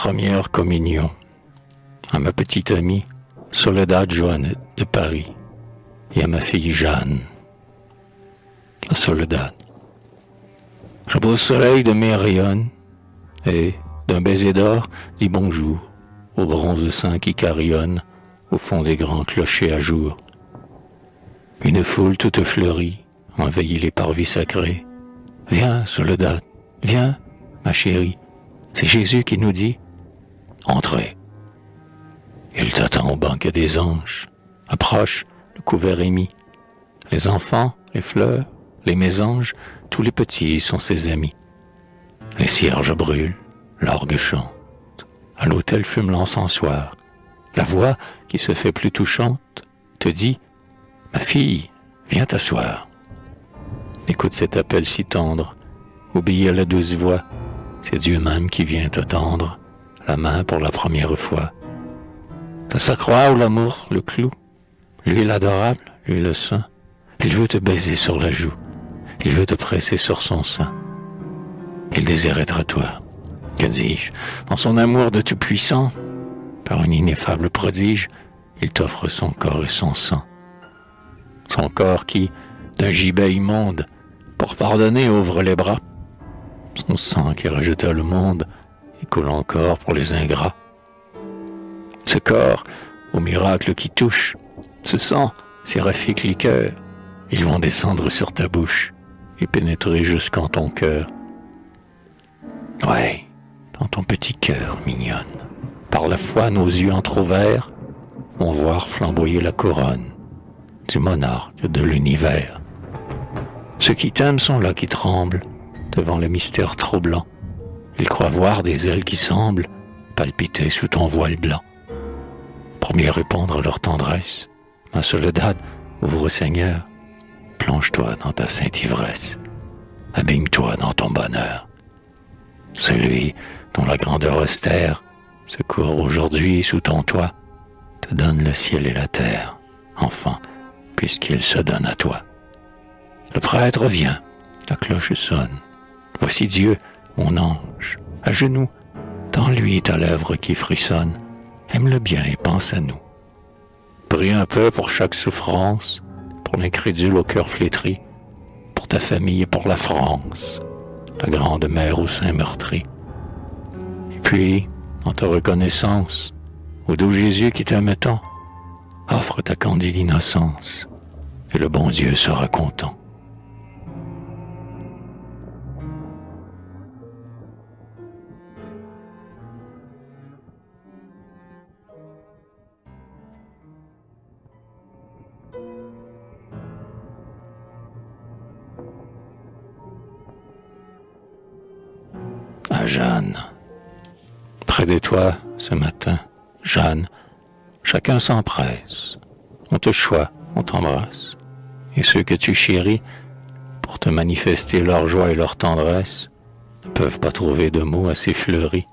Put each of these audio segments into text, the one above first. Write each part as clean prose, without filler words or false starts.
première communion à ma petite amie Soledad Joannette de Paris et à ma fille Jeanne. La Soledad. Le beau soleil de mai rayonne et, d'un baiser d'or, dit bonjour au bronze saint qui carillonne au fond des grands clochers à jour. Une foule toute fleurie envahit les parvis sacrés. Viens, Soledad, viens, ma chérie, c'est Jésus qui nous dit « Entrez ». Il t'attend au banquet des anges. Approche, le couvert est mis. Les enfants, les fleurs, les mésanges, tous les petits sont ses amis. Les cierges brûlent, l'orgue chante. À l'autel fume l'encensoir. La voix, qui se fait plus touchante, te dit « Ma fille, viens t'asseoir ». Écoute cet appel si tendre, obéis à la douce voix, c'est Dieu même qui vient te tendre la main pour la première fois. C'est sa croix où l'amour le cloue, lui l'adorable, lui le saint. Il veut te baiser sur la joue, il veut te presser sur son sein. Il désire être à toi, que dis-je, dans son amour de tout-puissant, par un ineffable prodige, il t'offre son corps et son sang. Son corps qui, d'un gibet immonde, pour pardonner ouvre les bras. Son sang qui rejeta le monde et coule encore pour les ingrats. Ce corps, au miracle qui touche, ce sang, séraphique liqueur, ils vont descendre sur ta bouche et pénétrer jusqu'en ton cœur. Ouais, dans ton petit cœur, mignonne. Par la foi, nos yeux entr'ouverts vont voir flamboyer la couronne du monarque de l'univers. Ceux qui t'aiment sont là qui tremblent devant le mystère troublant. Ils croient voir des ailes qui semblent palpiter sous ton voile blanc. Premier à répondre à leur tendresse, ma Soledad, ouvre Seigneur, plonge-toi dans ta sainte ivresse, abîme-toi dans ton bonheur. Celui dont la grandeur austère se court aujourd'hui sous ton toit, te donne le ciel et la terre, enfant, puisqu'il se donne à toi. Le prêtre vient, la cloche sonne. Voici Dieu, mon ange, à genoux. Dans lui ta lèvre qui frissonne, aime-le bien et pense à nous. Prie un peu pour chaque souffrance, pour l'incrédule au cœur flétri, pour ta famille et pour la France, la grande mère au sein meurtri. Et puis, en ta reconnaissance, au doux Jésus qui t'aime tant, offre ta candide innocence, et le bon Dieu sera content. À Jeanne. Près de toi, ce matin, Jeanne, chacun s'empresse. On te choisit, on t'embrasse. Et ceux que tu chéris, pour te manifester leur joie et leur tendresse, ne peuvent pas trouver de mots assez fleuris.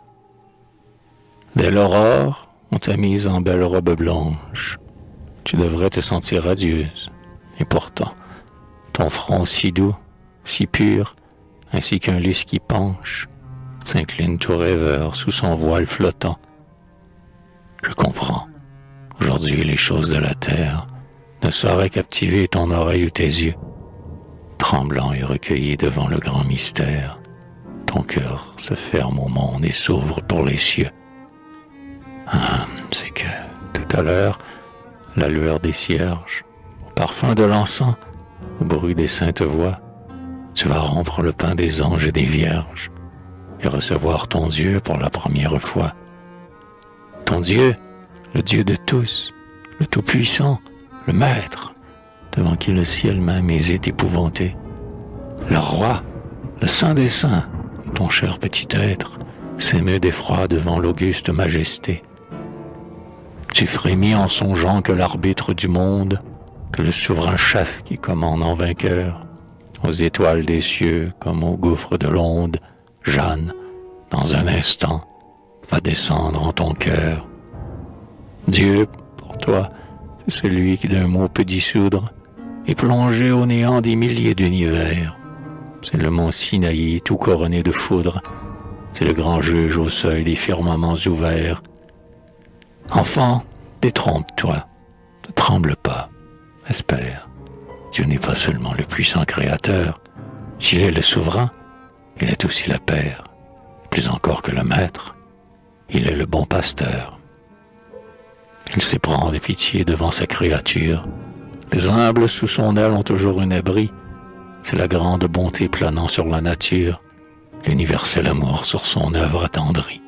Dès l'aurore, on t'a mise en belle robe blanche. Tu devrais te sentir radieuse. Et pourtant, ton front si doux, si pur, ainsi qu'un lys qui penche, s'incline tout rêveur sous son voile flottant. Je comprends. Aujourd'hui, les choses de la terre ne sauraient captiver ton oreille ou tes yeux. Tremblant et recueilli devant le grand mystère, ton cœur se ferme au monde et s'ouvre pour les cieux. Ah, c'est que, tout à l'heure, la lueur des cierges, au parfum de l'encens, au bruit des saintes voix, tu vas rompre le pain des anges et des vierges et recevoir ton Dieu pour la première fois. Ton Dieu, le Dieu de tous, le Tout-Puissant, le Maître, devant qui le ciel même hésite épouvanté. Le Roi, le Saint des Saints, ton cher petit être, s'émeut d'effroi devant l'auguste majesté. Tu frémis en songeant que l'arbitre du monde, que le souverain chef qui commande en vainqueur, aux étoiles des cieux comme au gouffre de l'onde, Jeanne, dans un instant, va descendre en ton cœur. Dieu, pour toi, c'est celui qui d'un mot peut dissoudre et plonger au néant des milliers d'univers. C'est le mont Sinaï tout couronné de foudre, c'est le grand juge au seuil des firmaments ouverts. Enfant, détrompe-toi, ne tremble pas, espère. Dieu n'est pas seulement le puissant créateur, s'il est le souverain, il est aussi le Père, plus encore que le Maître, il est le bon pasteur. Il sait prendre pitié devant sa créature. Les humbles sous son aile ont toujours un abri. C'est la grande bonté planant sur la nature, l'universel amour sur son œuvre attendrie.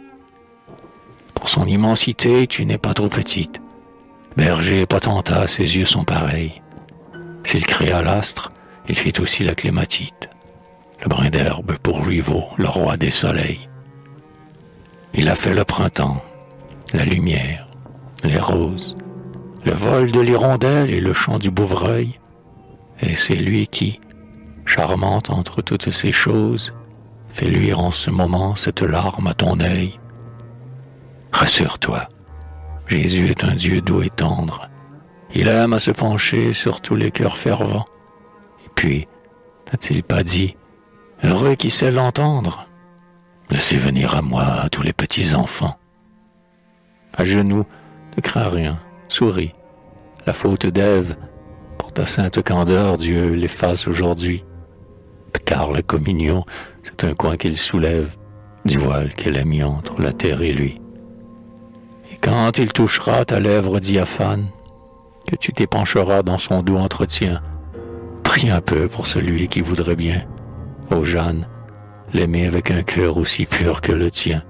Pour son immensité, tu n'es pas trop petite. Berger potentat, ses yeux sont pareils. S'il créa l'astre, il fit aussi la clématite. Le brin d'herbe pour lui vaut le roi des soleils. Il a fait le printemps, la lumière, les roses, le vol de l'hirondelle et le chant du bouvreuil. Et c'est lui qui, charmante entre toutes ces choses, fait luire en ce moment cette larme à ton œil. Rassure-toi, Jésus est un Dieu doux et tendre. Il aime à se pencher sur tous les cœurs fervents. Et puis, n'a-t-il pas dit, heureux qui sait l'entendre? Laissez venir à moi tous les petits enfants. À genoux, ne crains rien, souris. La faute d'Ève, pour ta sainte candeur, Dieu l'efface aujourd'hui. Car la communion, c'est un coin qu'il soulève du voile qu'elle a mis entre la terre et lui. Et quand il touchera ta lèvre diaphane, que tu t'épancheras dans son doux entretien, prie un peu pour celui qui voudrait bien, ô Jeanne, l'aimer avec un cœur aussi pur que le tien.